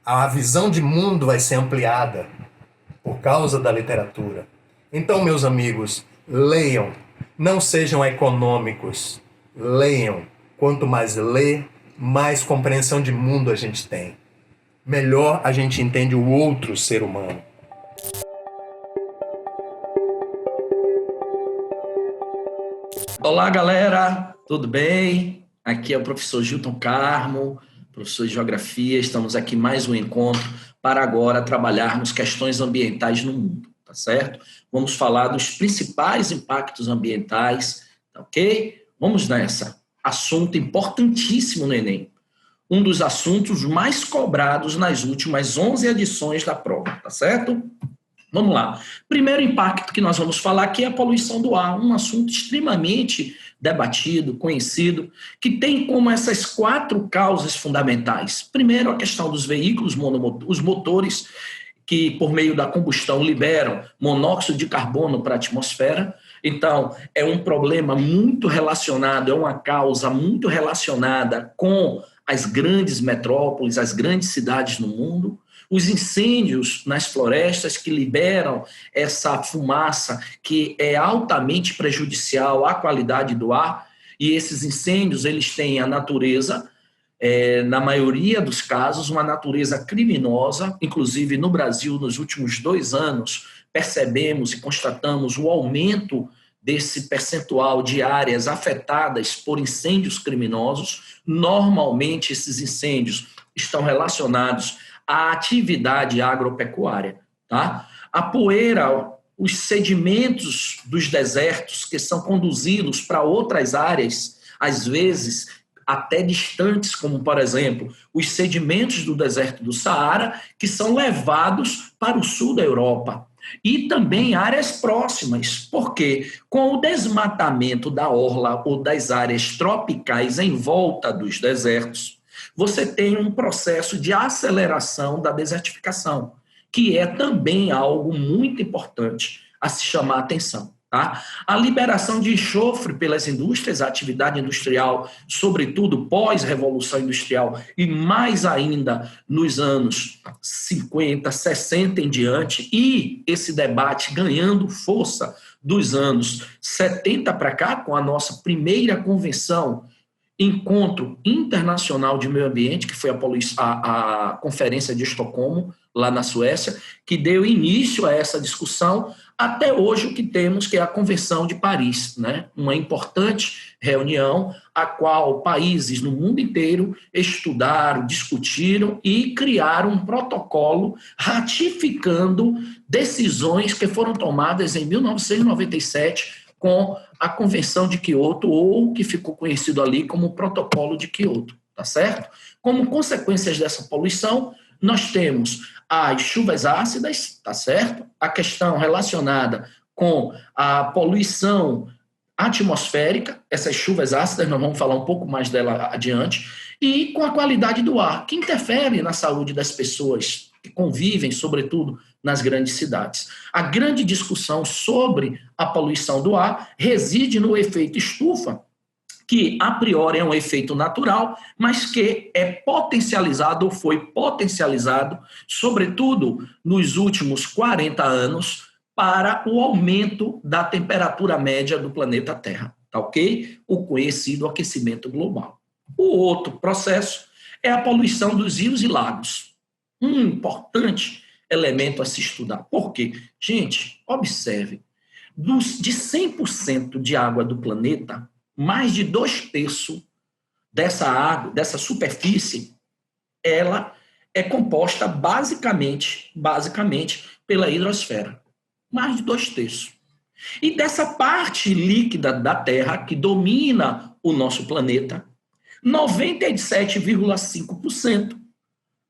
A visão de mundo vai ser ampliada por causa da literatura. Então, meus amigos, leiam, não sejam econômicos, leiam. Quanto mais lê, mais compreensão de mundo a gente tem. melhor a gente entende o outro ser humano. Olá, galera, tudo bem? Aqui é o professor Gilton Carmo, professor de Geografia. Estamos aqui mais um encontro para agora trabalharmos questões ambientais no mundo, tá certo? Vamos falar dos principais impactos ambientais, tá ok? Vamos nessa. Assunto importantíssimo no Enem. Um dos assuntos mais cobrados nas últimas 11 edições da prova, tá certo? Vamos lá. Primeiro impacto que nós vamos falar aqui é a poluição do ar, um assunto extremamente debatido, conhecido, que tem como essas 4 causas fundamentais. Primeiro, a questão dos veículos, os motores, que por meio da combustão liberam monóxido de carbono para a atmosfera. Então, é um problema muito relacionado, é uma causa muito relacionada com as grandes metrópoles, as grandes cidades no mundo. Os incêndios nas florestas que liberam essa fumaça que é altamente prejudicial à qualidade do ar, e esses incêndios eles têm a natureza, na maioria dos casos, uma natureza criminosa. Inclusive no Brasil, nos últimos 2 anos, percebemos e constatamos o aumento desse percentual de áreas afetadas por incêndios criminosos. Normalmente esses incêndios estão relacionados a atividade agropecuária, tá? A poeira, os sedimentos dos desertos que são conduzidos para outras áreas, às vezes até distantes, como, por exemplo, os sedimentos do deserto do Saara, que são levados para o sul da Europa. E também áreas próximas, porque com o desmatamento da orla ou das áreas tropicais em volta dos desertos, você tem um processo de aceleração da desertificação, que é também algo muito importante a se chamar a atenção. Tá? A liberação de enxofre pelas indústrias, a atividade industrial, sobretudo pós-revolução industrial e mais ainda nos anos 50, 60 em diante, e esse debate ganhando força dos anos 70 para cá, com a nossa primeira convenção, Encontro Internacional de Meio Ambiente, que foi a Conferência de Estocolmo, lá na Suécia, que deu início a essa discussão, até hoje o que temos, que é a Convenção de Paris, né? Uma importante reunião a qual países no mundo inteiro estudaram, discutiram e criaram um protocolo ratificando decisões que foram tomadas em 1997 com a Convenção de Quioto, ou que ficou conhecido ali como o Protocolo de Quioto, tá certo? Como consequências dessa poluição, nós temos as chuvas ácidas, tá certo? A questão relacionada com a poluição atmosférica, essas chuvas ácidas, nós vamos falar um pouco mais dela adiante, e com a qualidade do ar, que interfere na saúde das pessoas que convivem, sobretudo, nas grandes cidades. A grande discussão sobre a poluição do ar reside no efeito estufa, que a priori é um efeito natural, mas que é potencializado ou foi potencializado, sobretudo nos últimos 40 anos, para o aumento da temperatura média do planeta Terra, tá ok? O conhecido aquecimento global. O outro processo é a poluição dos rios e lagos. Um importante elemento a se estudar. Por quê? Gente, observe, de 100% de água do planeta, mais de 2/3 dessa água, dessa superfície, ela é composta basicamente pela hidrosfera. Mais de 2/3. E dessa parte líquida da Terra, que domina o nosso planeta, 97,5%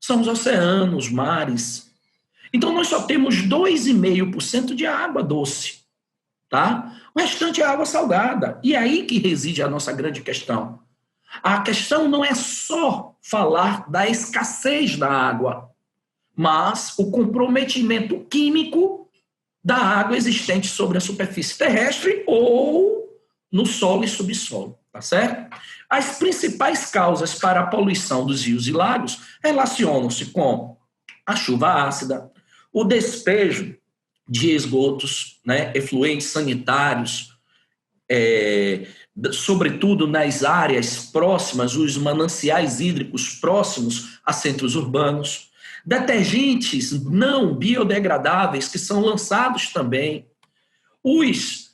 são os oceanos, mares. Então, nós só temos 2,5% de água doce, tá? O restante é água salgada. E é aí que reside a nossa grande questão. A questão não é só falar da escassez da água, mas o comprometimento químico da água existente sobre a superfície terrestre ou no solo e subsolo, tá certo? As principais causas para a poluição dos rios e lagos relacionam-se com a chuva ácida, o despejo de esgotos, né, efluentes sanitários, sobretudo nas áreas próximas, os mananciais hídricos próximos a centros urbanos, Detergentes não biodegradáveis que são lançados também. Os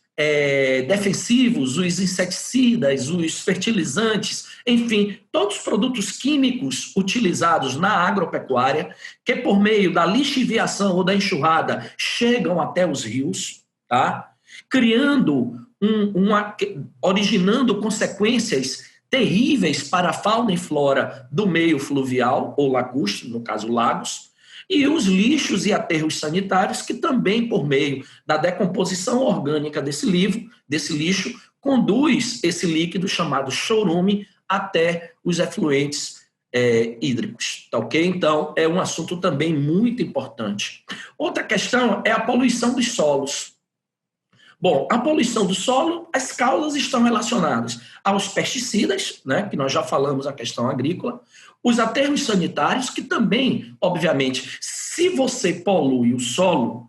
defensivos, os inseticidas, os fertilizantes, enfim, todos os produtos químicos utilizados na agropecuária, que por meio da lixiviação ou da enxurrada chegam até os rios, tá? Criando, originando consequências terríveis para a fauna e flora do meio fluvial ou lacustre, no caso lagos, e os lixos e aterros sanitários que também, por meio da decomposição orgânica desse lixo, conduz esse líquido chamado chorume até os efluentes hídricos, tá ok? Então, é um assunto também muito importante. Outra questão é a poluição dos solos. Bom, a poluição do solo, as causas estão relacionadas aos pesticidas, né, que nós já falamos a questão agrícola, os aterros sanitários, que também, obviamente, se você polui o solo,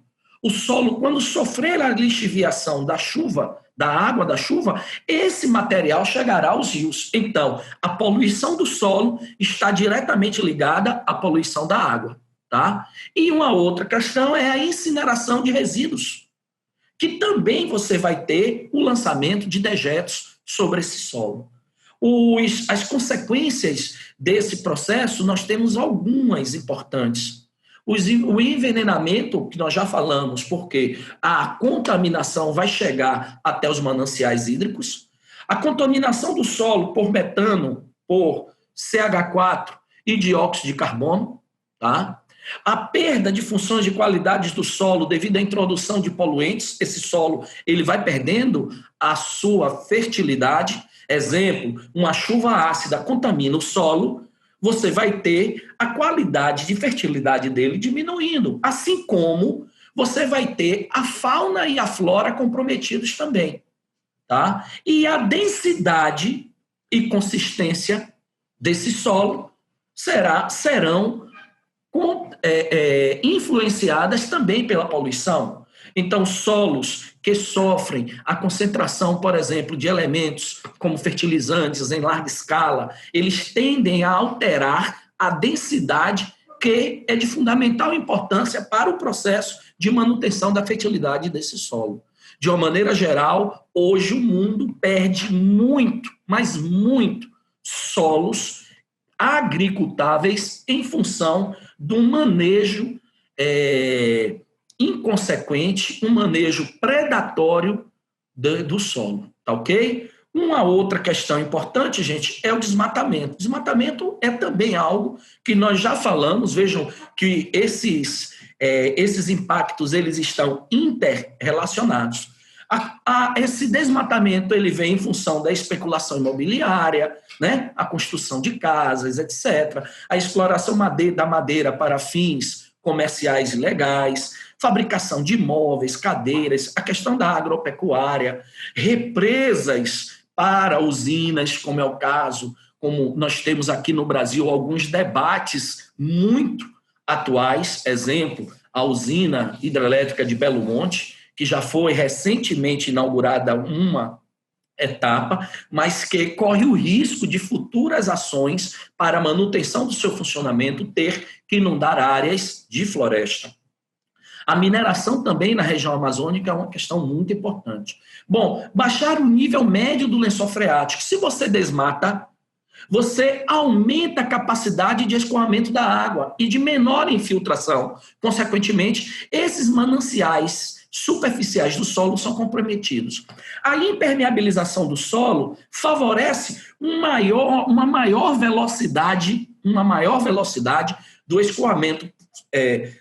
quando sofrer a lixiviação da chuva, da água da chuva, esse material chegará aos rios. Então, a poluição do solo está diretamente ligada à poluição da água, tá? E uma outra questão é a incineração de resíduos, que também você vai ter o lançamento de dejetos sobre esse solo. As consequências desse processo, nós temos algumas importantes. O envenenamento, que nós já falamos, porque a contaminação vai chegar até os mananciais hídricos, a contaminação do solo por metano, por CH4 e dióxido de carbono, tá? A perda de funções de qualidade do solo devido à introdução de poluentes, esse solo ele vai perdendo a sua fertilidade. Exemplo, uma chuva ácida contamina o solo, você vai ter a qualidade de fertilidade dele diminuindo, assim como você vai ter a fauna e a flora comprometidos também, tá? E a densidade e consistência desse solo serão influenciadas também pela poluição. Então, solos que sofrem a concentração, por exemplo, de elementos como fertilizantes em larga escala, eles tendem a alterar a densidade, que é de fundamental importância para o processo de manutenção da fertilidade desse solo. De uma maneira geral, hoje o mundo perde muito, mas muito, solos agricultáveis em função de um manejo inconsequente, um manejo predatório do solo, tá ok? Uma outra questão importante, gente, é o desmatamento. Desmatamento é também algo que nós já falamos, vejam que esses impactos eles estão interrelacionados. Esse desmatamento ele vem em função da especulação imobiliária, né? A construção de casas, etc., a exploração da madeira para fins comerciais ilegais, fabricação de móveis, cadeiras, a questão da agropecuária, represas para usinas, como é o caso, como nós temos aqui no Brasil alguns debates muito atuais, exemplo, a usina hidrelétrica de Belo Monte, que já foi recentemente inaugurada uma etapa, mas que corre o risco de futuras ações para a manutenção do seu funcionamento ter que inundar áreas de floresta. A mineração também na região amazônica é uma questão muito importante. Bom, baixar o nível médio do lençol freático. Se você desmata, você aumenta a capacidade de escoamento da água e de menor infiltração. Consequentemente, esses mananciais superficiais do solo são comprometidos. A impermeabilização do solo favorece uma maior velocidade do escoamento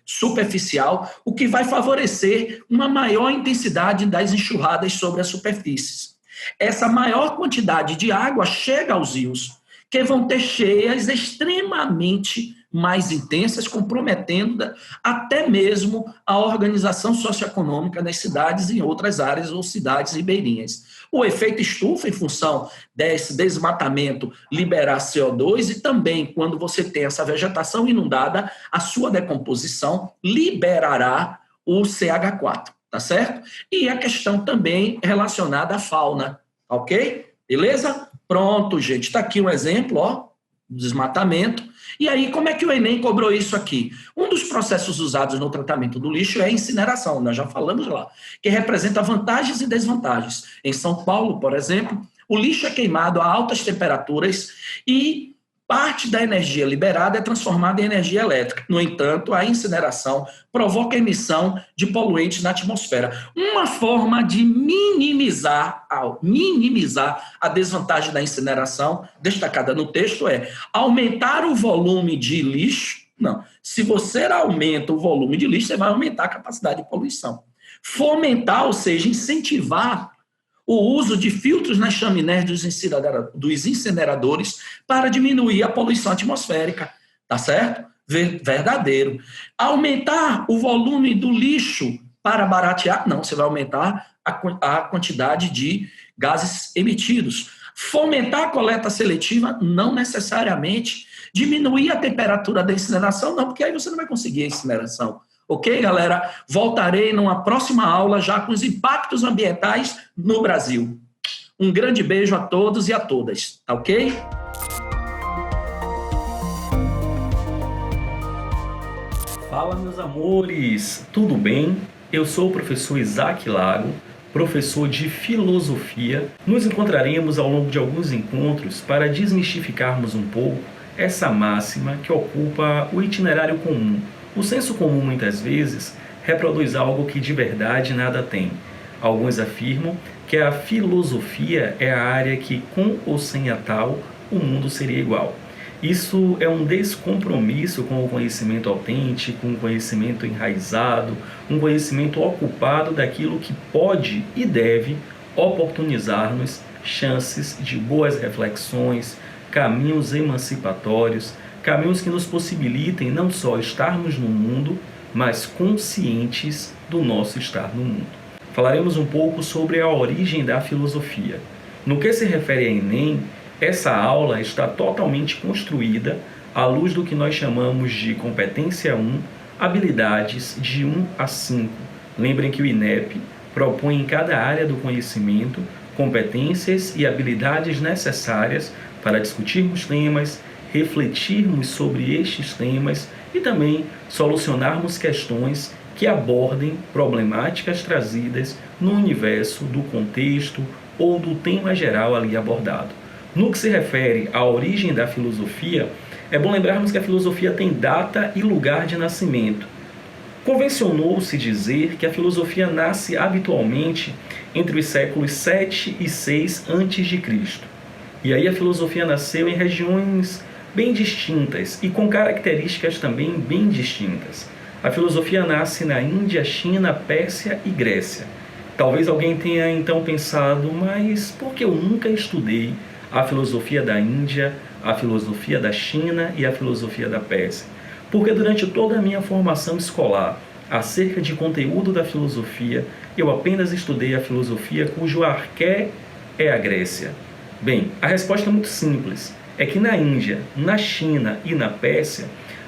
superficial, o que vai favorecer uma maior intensidade das enxurradas sobre as superfícies. Essa maior quantidade de água chega aos rios, que vão ter cheias extremamente mais intensas, comprometendo até mesmo a organização socioeconômica das cidades e em outras áreas ou cidades ribeirinhas. O efeito estufa, em função desse desmatamento, liberar CO2 e também, quando você tem essa vegetação inundada, a sua decomposição liberará o CH4, tá certo? E a questão também relacionada à fauna, ok? Beleza? Pronto, gente. Está aqui um exemplo, ó, desmatamento. E aí, como é que o Enem cobrou isso aqui? Um dos processos usados no tratamento do lixo é a incineração, nós já falamos lá, que representa vantagens e desvantagens. Em São Paulo, por exemplo, o lixo é queimado a altas temperaturas e parte da energia liberada é transformada em energia elétrica. No entanto, a incineração provoca a emissão de poluentes na atmosfera. Uma forma de minimizar a desvantagem da incineração, destacada no texto, é aumentar o volume de lixo. Não, se você aumenta o volume de lixo, você vai aumentar a capacidade de poluição. Fomentar, ou seja, incentivar o uso de filtros nas chaminés dos incineradores para diminuir a poluição atmosférica, tá certo? Verdadeiro. Aumentar o volume do lixo para baratear? Não, você vai aumentar a quantidade de gases emitidos. Fomentar a coleta seletiva? Não necessariamente. Diminuir a temperatura da incineração? Não, porque aí você não vai conseguir a incineração. Ok, galera? Voltarei numa próxima aula já com os impactos ambientais no Brasil. Um grande beijo a todos e a todas, tá ok? Fala, meus amores! Tudo bem? Eu sou o professor Isaac Lago, professor de filosofia. Nos encontraremos ao longo de alguns encontros para desmistificarmos um pouco essa máxima que ocupa o itinerário comum. O senso comum, muitas vezes, reproduz algo que de verdade nada tem. Alguns afirmam que a filosofia é a área que, com ou sem a tal, o mundo seria igual. Isso é um descompromisso com o conhecimento autêntico, um conhecimento enraizado, um conhecimento ocupado daquilo que pode e deve oportunizar-nos chances de boas reflexões, caminhos emancipatórios, caminhos que nos possibilitem não só estarmos no mundo, mas conscientes do nosso estar no mundo. Falaremos um pouco sobre a origem da filosofia. No que se refere a Enem, essa aula está totalmente construída à luz do que nós chamamos de competência 1, habilidades de 1 a 5. Lembrem que o INEP propõe em cada área do conhecimento competências e habilidades necessárias para discutirmos temas, refletirmos sobre estes temas e também solucionarmos questões que abordem problemáticas trazidas no universo do contexto ou do tema geral ali abordado. No que se refere à origem da filosofia, é bom lembrarmos que a filosofia tem data e lugar de nascimento. Convencionou-se dizer que a filosofia nasce habitualmente entre os séculos 7 e 6 a.C. E aí a filosofia nasceu em regiões bem distintas e com características também bem distintas. A filosofia nasce na Índia, China, Pérsia e Grécia. Talvez alguém tenha então pensado, mas por que eu nunca estudei a filosofia da Índia, a filosofia da China e a filosofia da Pérsia? Porque durante toda a minha formação escolar, acerca de conteúdo da filosofia, eu apenas estudei a filosofia cujo arqué é a Grécia. Bem, a resposta é muito simples. É que na Índia, na China e na Pérsia,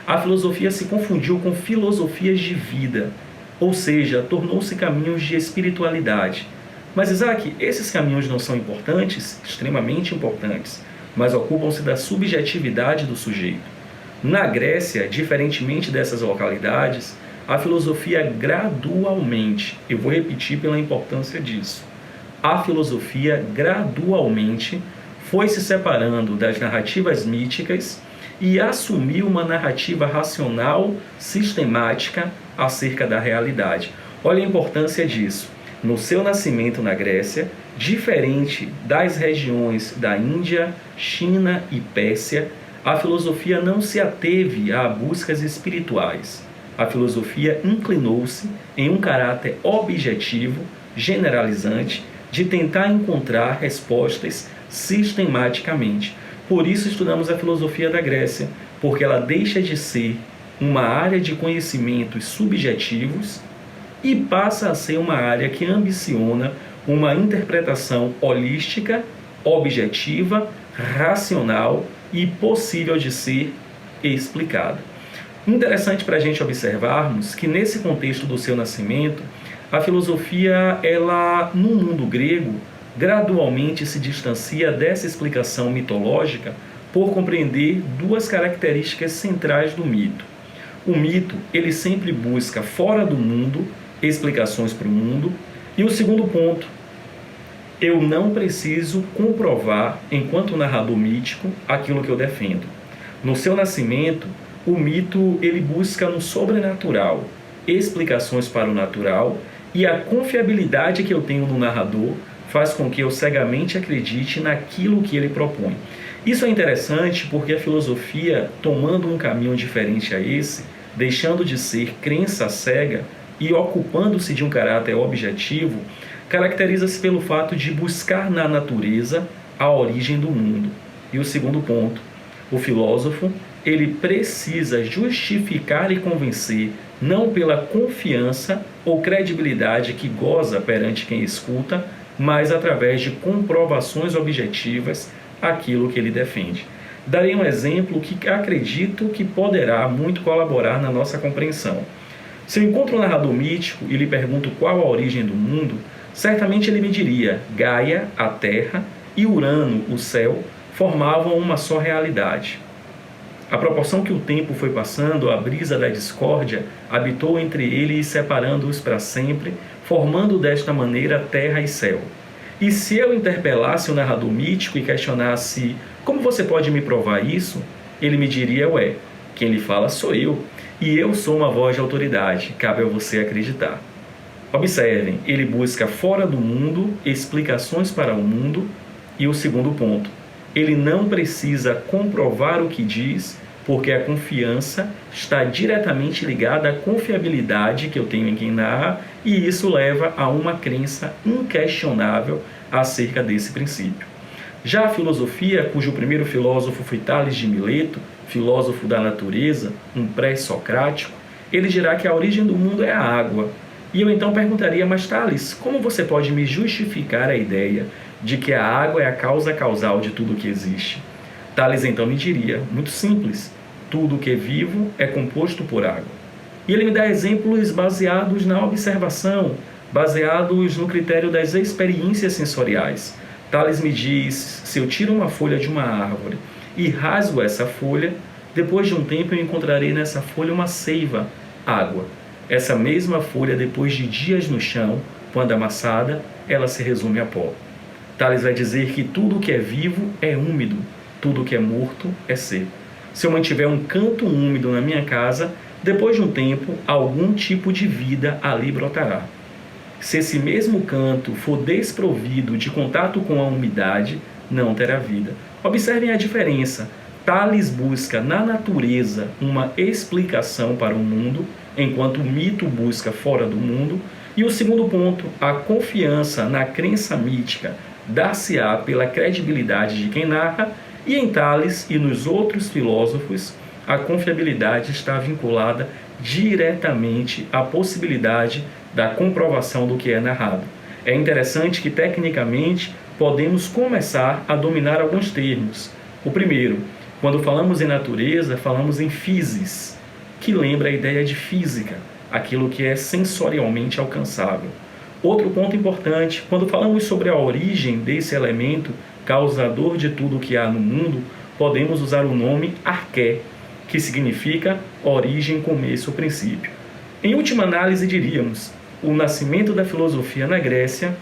a filosofia se confundiu com filosofias de vida, ou seja, tornou-se caminhos de espiritualidade. Mas, Isaac, esses caminhos não são importantes? Extremamente importantes, mas ocupam-se da subjetividade do sujeito. Na Grécia, diferentemente dessas localidades, a filosofia gradualmente, eu vou repetir pela importância disso, a filosofia gradualmente foi se separando das narrativas míticas e assumiu uma narrativa racional, sistemática, acerca da realidade. Olha a importância disso. No seu nascimento na Grécia, diferente das regiões da Índia, China e Pérsia, a filosofia não se ateve a buscas espirituais. A filosofia inclinou-se em um caráter objetivo, generalizante, de tentar encontrar respostas sistematicamente. Por isso estudamos a filosofia da Grécia, porque ela deixa de ser uma área de conhecimentos subjetivos e passa a ser uma área que ambiciona uma interpretação holística, objetiva, racional e possível de ser explicada. Interessante para a gente observarmos que nesse contexto do seu nascimento, a filosofia, ela, no mundo grego, gradualmente se distancia dessa explicação mitológica por compreender duas características centrais do mito. O mito, ele sempre busca fora do mundo explicações para o mundo. E o segundo ponto, eu não preciso comprovar, enquanto narrador mítico, aquilo que eu defendo. No seu nascimento, o mito ele busca no sobrenatural explicações para o natural, e a confiabilidade que eu tenho no narrador faz com que eu cegamente acredite naquilo que ele propõe. Isso é interessante porque a filosofia, tomando um caminho diferente a esse, deixando de ser crença cega e ocupando-se de um caráter objetivo, caracteriza-se pelo fato de buscar na natureza a origem do mundo. E o segundo ponto, o filósofo, ele precisa justificar e convencer, não pela confiança ou credibilidade que goza perante quem escuta, mas através de comprovações objetivas aquilo que ele defende. Darei um exemplo que acredito que poderá muito colaborar na nossa compreensão. Se eu encontro um narrador mítico e lhe pergunto qual a origem do mundo, certamente ele me diria: Gaia, a Terra, e Urano, o céu, formavam uma só realidade. À proporção que o tempo foi passando, a brisa da discórdia habitou entre eles, separando-os para sempre, formando desta maneira terra e céu. E se eu interpelasse o narrador mítico e questionasse: como você pode me provar isso? Ele me diria: ué, quem lhe fala sou eu, e eu sou uma voz de autoridade, cabe a você acreditar. Observem, ele busca fora do mundo explicações para o mundo. E o segundo ponto, ele não precisa comprovar o que diz, porque a confiança está diretamente ligada à confiabilidade que eu tenho em quem narra, e isso leva a uma crença inquestionável acerca desse princípio. Já a filosofia, cujo primeiro filósofo foi Tales de Mileto, filósofo da natureza, um pré-socrático, ele dirá que a origem do mundo é a água. E eu então perguntaria: mas Tales, como você pode me justificar a ideia de que a água é a causa causal de tudo que existe? Tales então me diria: muito simples, tudo que é vivo é composto por água. E ele me dá exemplos baseados na observação, baseados no critério das experiências sensoriais. Tales me diz: se eu tiro uma folha de uma árvore e rasgo essa folha, depois de um tempo eu encontrarei nessa folha uma seiva, água. Essa mesma folha, depois de dias no chão, quando amassada, ela se resume a pó. Tales vai dizer que tudo que é vivo é úmido, tudo que é morto é seco. Se eu mantiver um canto úmido na minha casa, depois de um tempo, algum tipo de vida ali brotará. Se esse mesmo canto for desprovido de contato com a umidade, não terá vida. Observem a diferença. Tales busca na natureza uma explicação para o mundo, enquanto o mito busca fora do mundo. E o segundo ponto, a confiança na crença mítica dar-se-á pela credibilidade de quem narra, e em Tales e nos outros filósofos, a confiabilidade está vinculada diretamente à possibilidade da comprovação do que é narrado. É interessante que, tecnicamente, podemos começar a dominar alguns termos. O primeiro, quando falamos em natureza, falamos em physis, que lembra a ideia de física, aquilo que é sensorialmente alcançável. Outro ponto importante, quando falamos sobre a origem desse elemento causador de tudo que há no mundo, podemos usar o nome arqué, que significa origem, começo, princípio. Em última análise, diríamos, o nascimento da filosofia na Grécia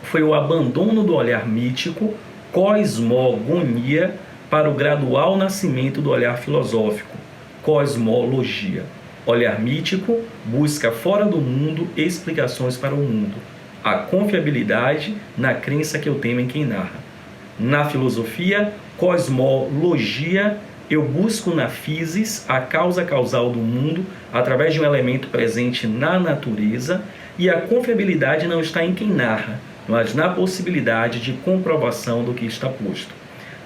foi o abandono do olhar mítico, cosmogonia, para o gradual nascimento do olhar filosófico, cosmologia. Olhar mítico busca fora do mundo explicações para o mundo. A confiabilidade na crença que eu tenho em quem narra. Na filosofia, cosmologia, eu busco na physis a causa causal do mundo através de um elemento presente na natureza, e a confiabilidade não está em quem narra, mas na possibilidade de comprovação do que está posto.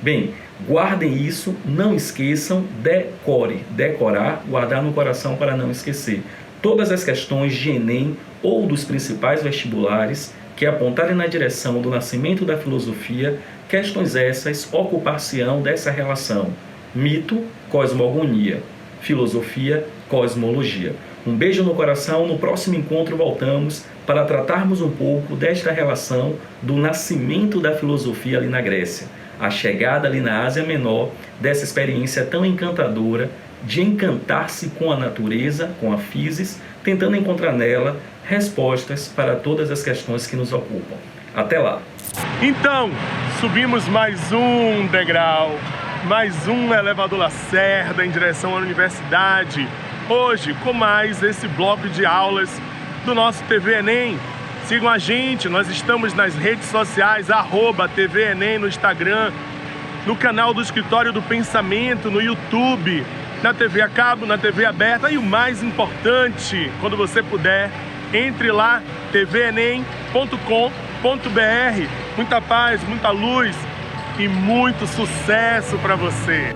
Bem, guardem isso, não esqueçam, decore, decorar, guardar no coração para não esquecer. Todas as questões de Enem ou dos principais vestibulares que apontarem na direção do nascimento da filosofia, questões essas ocupar-se-ão dessa relação: mito, cosmogonia, filosofia, cosmologia. Um beijo no coração, no próximo encontro voltamos para tratarmos um pouco desta relação do nascimento da filosofia ali na Grécia. a chegada ali na Ásia Menor dessa experiência tão encantadora de encantar-se com a natureza, com a physis, tentando encontrar nela respostas para todas as questões que nos ocupam. Até lá! Então, subimos mais um degrau, mais um elevador Lacerda em direção à universidade. Hoje, com mais esse bloco de aulas do nosso TV Enem. Sigam a gente, nós estamos nas redes sociais, @TV Enem no Instagram, no canal do Escritório do Pensamento, no YouTube, na TV a cabo, na TV aberta e o mais importante, quando você puder, entre lá, tvenem.com.br. Muita paz, muita luz e muito sucesso para você!